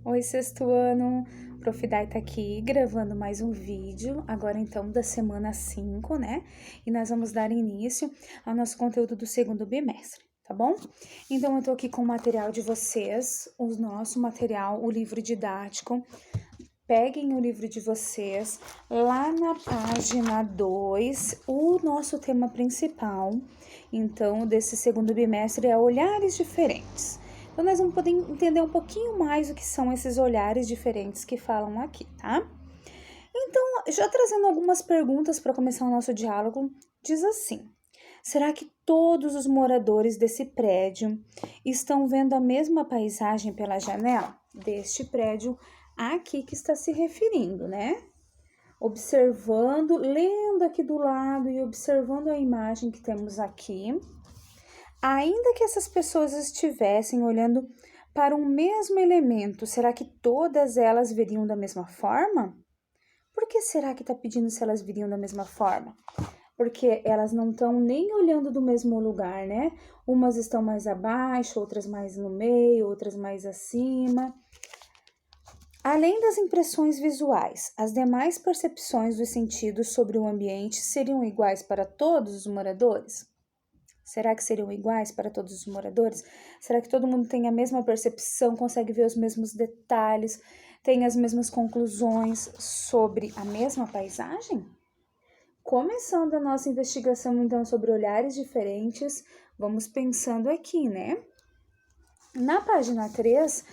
Oi, sexto ano, Prof. Dai tá aqui gravando mais um vídeo, agora então da semana 5, né? E nós vamos dar início ao nosso conteúdo do segundo bimestre, tá bom? Então eu tô aqui com o material de vocês, o nosso material, o livro didático. Peguem o livro de vocês, lá na página 2, o nosso tema principal, então, desse segundo bimestre é olhares diferentes. Então, nós vamos poder entender um pouquinho mais o que são esses olhares diferentes que falam aqui, tá? Então, já trazendo algumas perguntas para começar o nosso diálogo, diz assim: será que todos os moradores desse prédio estão vendo a mesma paisagem pela janela deste prédio aqui que está se referindo, né? Observando, lendo aqui do lado e observando a imagem que temos aqui. Ainda que essas pessoas estivessem olhando para um mesmo elemento, será que todas elas veriam da mesma forma? Por que será que está pedindo se elas viriam da mesma forma? Porque elas não estão nem olhando do mesmo lugar, né? Umas estão mais abaixo, outras mais no meio, outras mais acima. Além das impressões visuais, as demais percepções dos sentidos sobre o ambiente seriam iguais para todos os moradores? Será que seriam iguais para todos os moradores? Será que todo mundo tem a mesma percepção, consegue ver os mesmos detalhes, tem as mesmas conclusões sobre a mesma paisagem? Começando a nossa investigação, então, sobre olhares diferentes, vamos pensando aqui, né? Na página 3,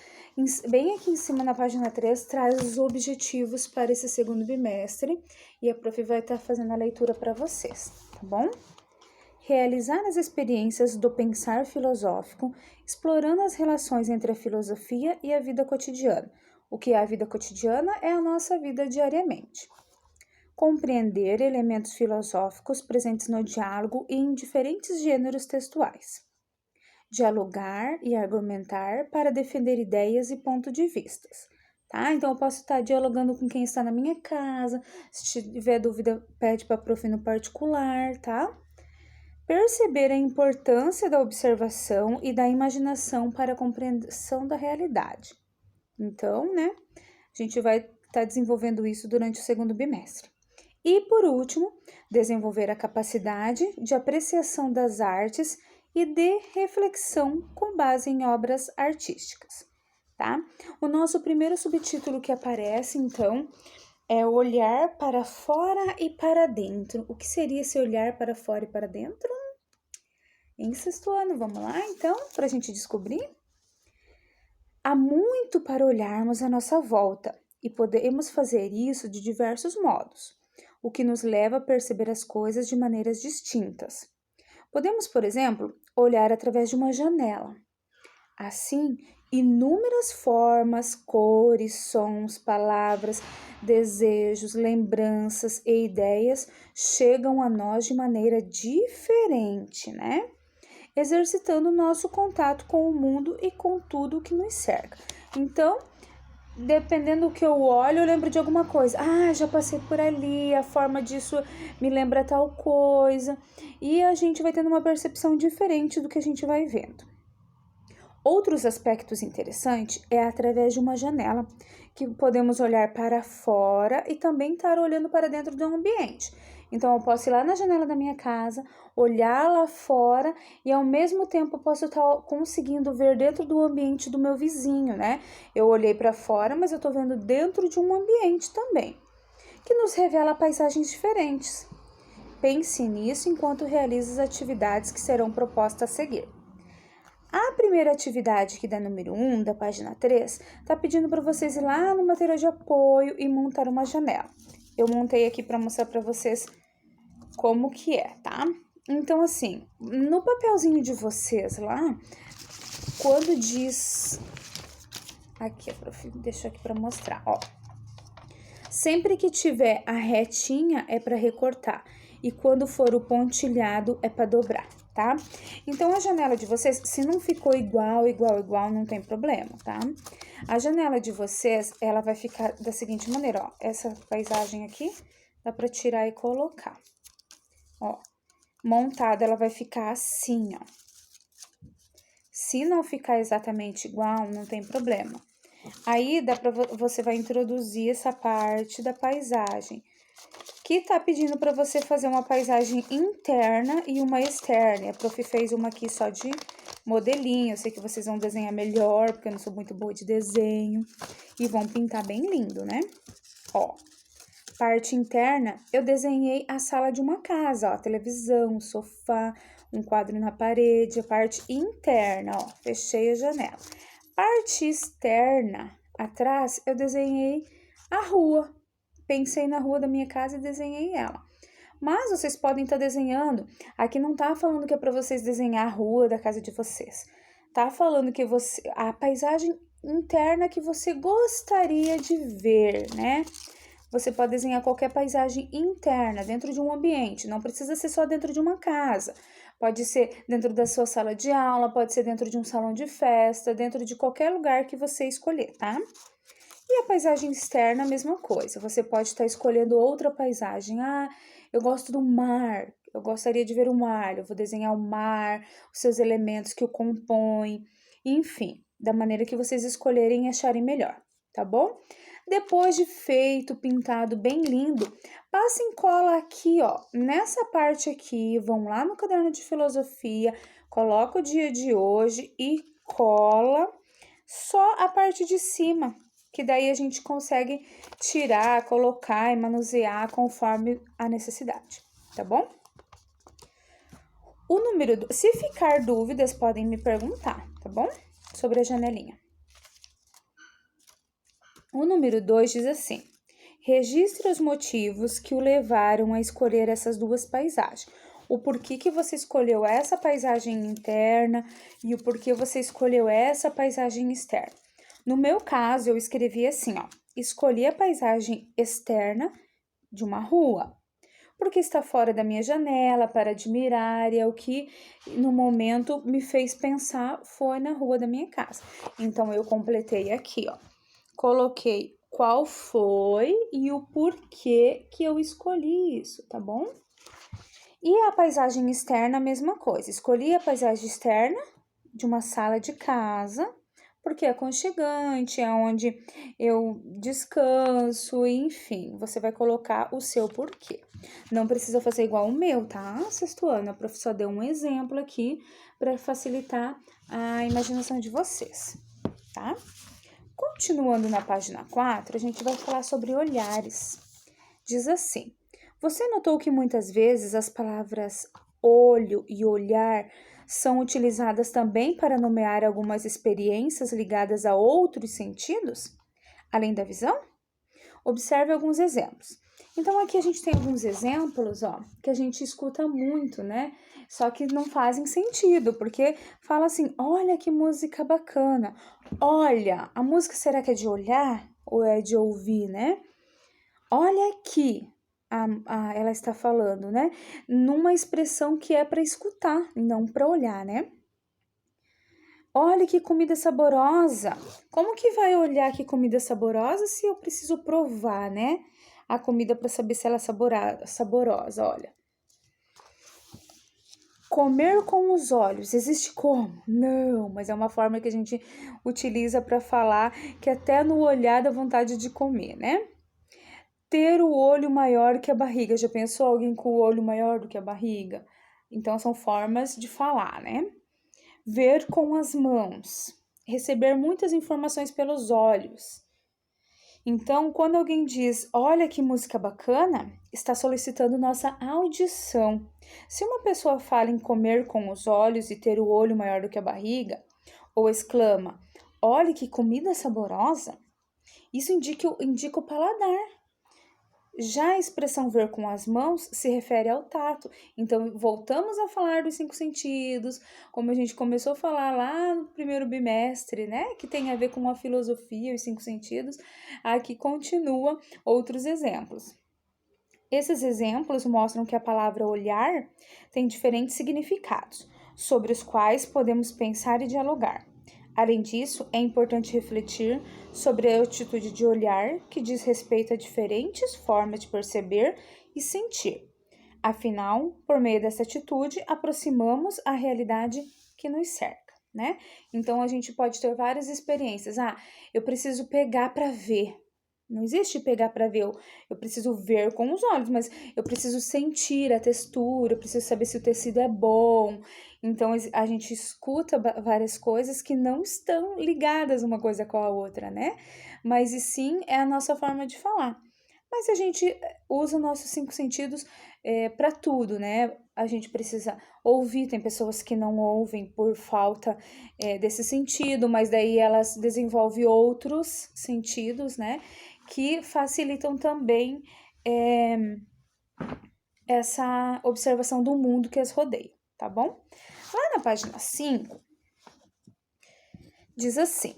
bem aqui em cima na página 3, traz os objetivos para esse segundo bimestre e a prof vai estar fazendo a leitura para vocês, tá bom? Realizar as experiências do pensar filosófico, explorando as relações entre a filosofia e a vida cotidiana. O que é a vida cotidiana é a nossa vida diariamente. Compreender elementos filosóficos presentes no diálogo e em diferentes gêneros textuais. Dialogar e argumentar para defender ideias e pontos de vistas, tá? Então, eu posso estar dialogando com quem está na minha casa, se tiver dúvida, pede para a prof no particular, tá? Perceber a importância da observação e da imaginação para a compreensão da realidade. Então, né, a gente vai estar desenvolvendo isso durante o segundo bimestre. E, por último, desenvolver a capacidade de apreciação das artes e de reflexão com base em obras artísticas, tá? O nosso primeiro subtítulo que aparece, então, é olhar para fora e para dentro. O que seria esse olhar para fora e para dentro? Em sexto ano, vamos lá, então, para a gente descobrir? Há muito para olharmos à nossa volta e podemos fazer isso de diversos modos, o que nos leva a perceber as coisas de maneiras distintas. Podemos, por exemplo, olhar através de uma janela. Assim, inúmeras formas, cores, sons, palavras, desejos, lembranças e ideias chegam a nós de maneira diferente, né? Exercitando o nosso contato com o mundo e com tudo que nos cerca. Então, dependendo do que eu olho, eu lembro de alguma coisa. Ah, já passei por ali, a forma disso me lembra tal coisa. E a gente vai tendo uma percepção diferente do que a gente vai vendo. Outros aspectos interessantes é através de uma janela, que podemos olhar para fora e também estar olhando para dentro do ambiente. Então, eu posso ir lá na janela da minha casa, olhar lá fora e, ao mesmo tempo, posso estar conseguindo ver dentro do ambiente do meu vizinho, né? Eu olhei para fora, mas eu estou vendo dentro de um ambiente também, que nos revela paisagens diferentes. Pense nisso enquanto realiza as atividades que serão propostas a seguir. A primeira atividade, que dá número 1, da página 3, está pedindo para vocês ir lá no material de apoio e montar uma janela. Eu montei aqui para mostrar para vocês como que é, tá? Então, assim, no papelzinho de vocês lá, quando diz... Aqui, prof, deixa aqui para mostrar, ó. Sempre que tiver a retinha é para recortar e quando for o pontilhado é para dobrar, tá? Então, a janela de vocês, se não ficou igual, não tem problema, tá? A janela de vocês, ela vai ficar da seguinte maneira, ó. Essa paisagem aqui, dá para tirar e colocar. Ó, montada, ela vai ficar assim, ó. Se não ficar exatamente igual, não tem problema. Aí você vai introduzir essa parte da paisagem, que tá pedindo para você fazer uma paisagem interna e uma externa. A prof fez uma aqui só de modelinho, eu sei que vocês vão desenhar melhor, porque eu não sou muito boa de desenho, e vão pintar bem lindo, né? Ó, parte interna, eu desenhei a sala de uma casa, ó, televisão, sofá, um quadro na parede. A parte interna, ó, fechei a janela. Parte externa, atrás, eu desenhei a rua. Pensei na rua da minha casa e desenhei ela. Mas vocês podem estar desenhando, aqui não tá falando que é para vocês desenhar a rua da casa de vocês. Tá falando que a paisagem interna que você gostaria de ver, né? Você pode desenhar qualquer paisagem interna dentro de um ambiente, não precisa ser só dentro de uma casa. Pode ser dentro da sua sala de aula, pode ser dentro de um salão de festa, dentro de qualquer lugar que você escolher, tá? E a paisagem externa, a mesma coisa. Você pode estar escolhendo outra paisagem. Ah, eu gosto do mar, eu gostaria de ver o mar, eu vou desenhar o mar, os seus elementos que o compõem, enfim, da maneira que vocês escolherem e acharem melhor, tá bom? Depois de feito, pintado bem lindo, passem cola aqui, ó, nessa parte aqui, vão lá no caderno de filosofia, coloca o dia de hoje e cola só a parte de cima, que daí a gente consegue tirar, colocar e manusear conforme a necessidade, tá bom? Se ficar dúvidas, podem me perguntar, tá bom? Sobre a janelinha. O número 2 diz assim: registre os motivos que o levaram a escolher essas duas paisagens. O porquê que você escolheu essa paisagem interna e o porquê você escolheu essa paisagem externa. No meu caso, eu escrevi assim, ó: escolhi a paisagem externa de uma rua, porque está fora da minha janela para admirar, e é o que no momento me fez pensar foi na rua da minha casa. Então, eu completei aqui, ó. Coloquei qual foi e o porquê que eu escolhi isso, tá bom? E a paisagem externa, a mesma coisa. Escolhi a paisagem externa de uma sala de casa, porque é aconchegante, é onde eu descanso, enfim, você vai colocar o seu porquê. Não precisa fazer igual o meu, tá? Sexto ano, a professora deu um exemplo aqui para facilitar a imaginação de vocês, tá? Continuando na página 4, a gente vai falar sobre olhares. Diz assim: você notou que muitas vezes as palavras olho e olhar são utilizadas também para nomear algumas experiências ligadas a outros sentidos, além da visão? Observe alguns exemplos. Então, aqui a gente tem alguns exemplos, ó, que a gente escuta muito, né? Só que não fazem sentido, porque fala assim: olha que música bacana. Olha, a música será que é de olhar ou é de ouvir, né? Olha aqui, ela está falando, né? Numa expressão que é para escutar e não para olhar, né? Olha que comida saborosa. Como que vai olhar que comida saborosa se eu preciso provar, né? A comida para saber se ela é saborosa, olha. Comer com os olhos, existe como? Não, mas é uma forma que a gente utiliza para falar que até no olhar dá vontade de comer, né? Ter o olho maior que a barriga. Já pensou alguém com o olho maior do que a barriga? Então, são formas de falar, né? Ver com as mãos. Receber muitas informações pelos olhos. Então, quando alguém diz, olha que música bacana, está solicitando nossa audição. Se uma pessoa fala em comer com os olhos e ter o olho maior do que a barriga, ou exclama, olha que comida saborosa, isso indica o paladar. Já a expressão ver com as mãos se refere ao tato. Então, voltamos a falar dos 5 sentidos, como a gente começou a falar lá no primeiro bimestre, né? Que tem a ver com a filosofia, os 5 sentidos. Aqui continua outros exemplos. Esses exemplos mostram que a palavra olhar tem diferentes significados, sobre os quais podemos pensar e dialogar. Além disso, é importante refletir sobre a atitude de olhar, que diz respeito a diferentes formas de perceber e sentir. Afinal, por meio dessa atitude, aproximamos a realidade que nos cerca, né? Então, a gente pode ter várias experiências. Eu preciso pegar para ver. Não existe pegar para ver. Eu preciso ver com os olhos, mas eu preciso sentir a textura, eu preciso saber se o tecido é bom. Então, a gente escuta várias coisas que não estão ligadas uma coisa com a outra, né? Mas e sim é a nossa forma de falar. Mas a gente usa os nossos 5 sentidos para tudo, né? A gente precisa ouvir, tem pessoas que não ouvem por falta desse sentido, mas daí elas desenvolvem outros sentidos, né? Que facilitam também essa observação do mundo que as rodeia, tá bom? Lá na página 5, diz assim,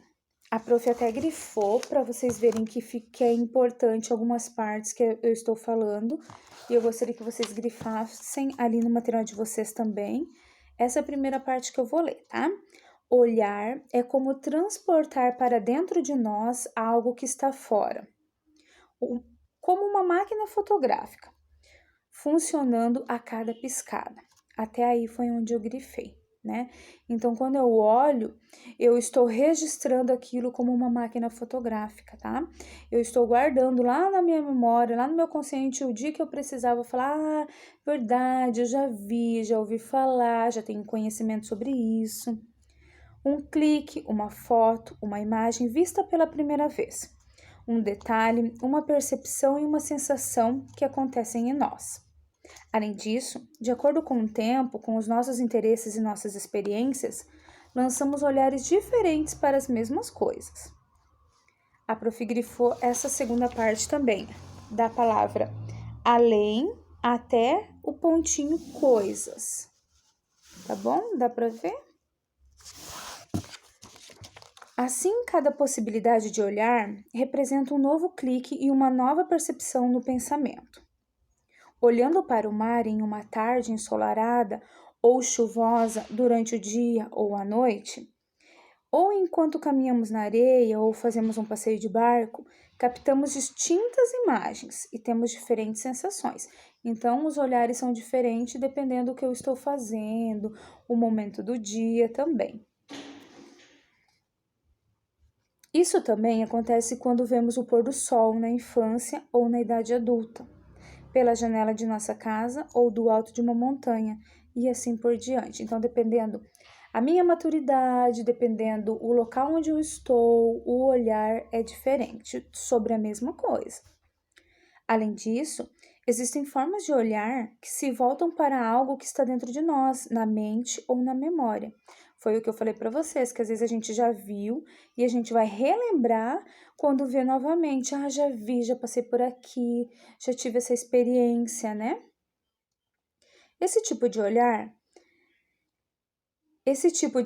a prof até grifou para vocês verem que é importante algumas partes que eu estou falando, e eu gostaria que vocês grifassem ali no material de vocês também. Essa é a primeira parte que eu vou ler, tá? Olhar é como transportar para dentro de nós algo que está fora, como uma máquina fotográfica, funcionando a cada piscada. Até aí foi onde eu grifei, né? Então, quando eu olho, eu estou registrando aquilo como uma máquina fotográfica, tá? Eu estou guardando lá na minha memória, lá no meu consciente, o dia que eu precisava falar, verdade, eu já vi, já ouvi falar, já tenho conhecimento sobre isso. Um clique, uma foto, uma imagem vista pela primeira vez. Um detalhe, uma percepção e uma sensação que acontecem em nós. Além disso, de acordo com o tempo, com os nossos interesses e nossas experiências, lançamos olhares diferentes para as mesmas coisas. A prof grifou essa segunda parte também, da palavra além até o pontinho coisas. Tá bom? Dá para ver? Assim, cada possibilidade de olhar representa um novo clique e uma nova percepção no pensamento. Olhando para o mar em uma tarde ensolarada ou chuvosa durante o dia ou a noite, ou enquanto caminhamos na areia ou fazemos um passeio de barco, captamos distintas imagens e temos diferentes sensações. Então, os olhares são diferentes dependendo do que eu estou fazendo, o momento do dia também. Isso também acontece quando vemos o pôr do sol na infância ou na idade adulta, pela janela de nossa casa ou do alto de uma montanha, e assim por diante. Então, dependendo a minha maturidade, dependendo o local onde eu estou, o olhar é diferente sobre a mesma coisa. Além disso, existem formas de olhar que se voltam para algo que está dentro de nós, na mente ou na memória. Foi o que eu falei para vocês, que às vezes a gente já viu e a gente vai relembrar quando vê novamente. Já vi, já passei por aqui, já tive essa experiência, né? Esse tipo de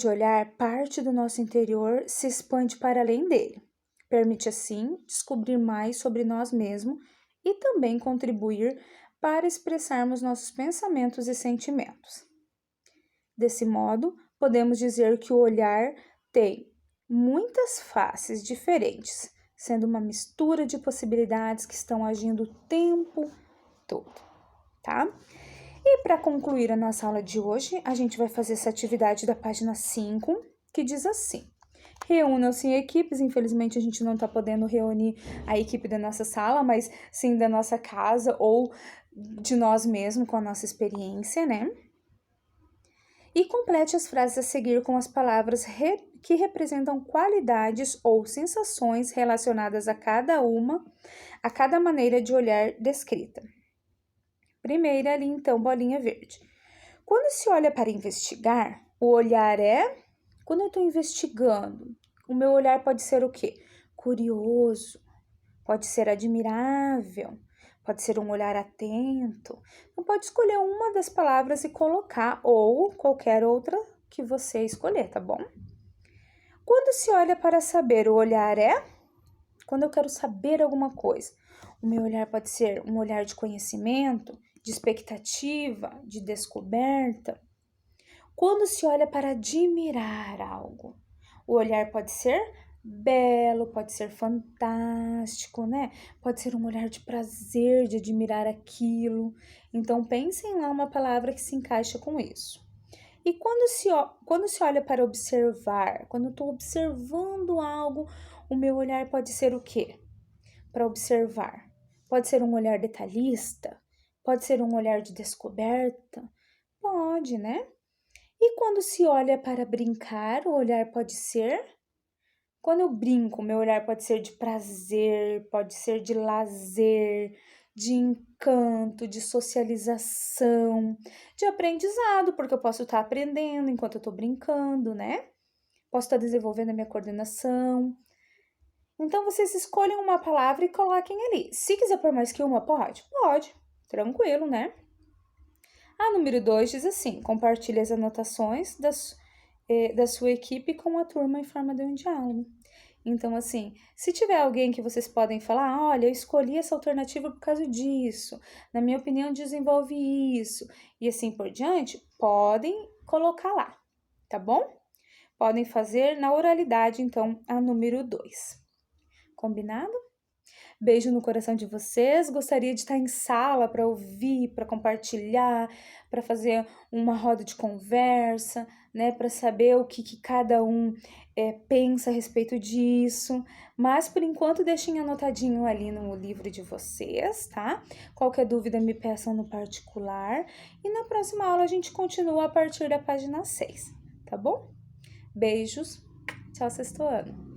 olhar parte do nosso interior, se expande para além dele. Permite, assim, descobrir mais sobre nós mesmos e também contribuir para expressarmos nossos pensamentos e sentimentos. Desse modo, podemos dizer que o olhar tem muitas faces diferentes, sendo uma mistura de possibilidades que estão agindo o tempo todo, tá? E para concluir a nossa aula de hoje, a gente vai fazer essa atividade da página 5, que diz assim: reúnam-se em equipes. Infelizmente, a gente não está podendo reunir a equipe da nossa sala, mas sim da nossa casa ou de nós mesmos com a nossa experiência, né? E complete as frases a seguir com as palavras que representam qualidades ou sensações relacionadas a cada maneira de olhar descrita. Primeira ali, então, bolinha verde. Quando se olha para investigar, o olhar é... Quando eu estou investigando, o meu olhar pode ser o quê? Curioso, pode ser admirável, pode ser um olhar atento. Então, pode escolher uma das palavras e colocar, ou qualquer outra que você escolher, tá bom? Quando se olha para saber, o olhar é... Quando eu quero saber alguma coisa, o meu olhar pode ser um olhar de conhecimento, de expectativa, de descoberta. Quando se olha para admirar algo, o olhar pode ser belo, pode ser fantástico, né? Pode ser um olhar de prazer, de admirar aquilo. Então, pensem lá uma palavra que se encaixa com isso. E quando se olha para observar, quando eu estou observando algo, o meu olhar pode ser o quê? Para observar. Pode ser um olhar detalhista? Pode ser um olhar de descoberta? Pode, né? E quando se olha para brincar, o olhar pode ser? Quando eu brinco, meu olhar pode ser de prazer, pode ser de lazer, de encanto, de socialização, de aprendizado, porque eu posso estar aprendendo enquanto eu estou brincando, né? Posso estar desenvolvendo a minha coordenação. Então, vocês escolhem uma palavra e coloquem ali. Se quiser pôr mais que uma, pode? Pode. Tranquilo, né? A número 2 diz assim: compartilhe as anotações da sua equipe com a turma em forma de um diálogo. Então, assim, se tiver alguém que vocês podem falar, olha, eu escolhi essa alternativa por causa disso, na minha opinião, desenvolve isso, e assim por diante, podem colocar lá, tá bom? Podem fazer na oralidade, então, a número 2. Combinado? Beijo no coração de vocês. Gostaria de estar em sala para ouvir, para compartilhar, para fazer uma roda de conversa, né? Para saber o que cada um pensa a respeito disso. Mas por enquanto deixem anotadinho ali no livro de vocês, tá? Qualquer dúvida me peçam no particular. E na próxima aula a gente continua a partir da página 6, tá bom? Beijos. Tchau, sexto ano.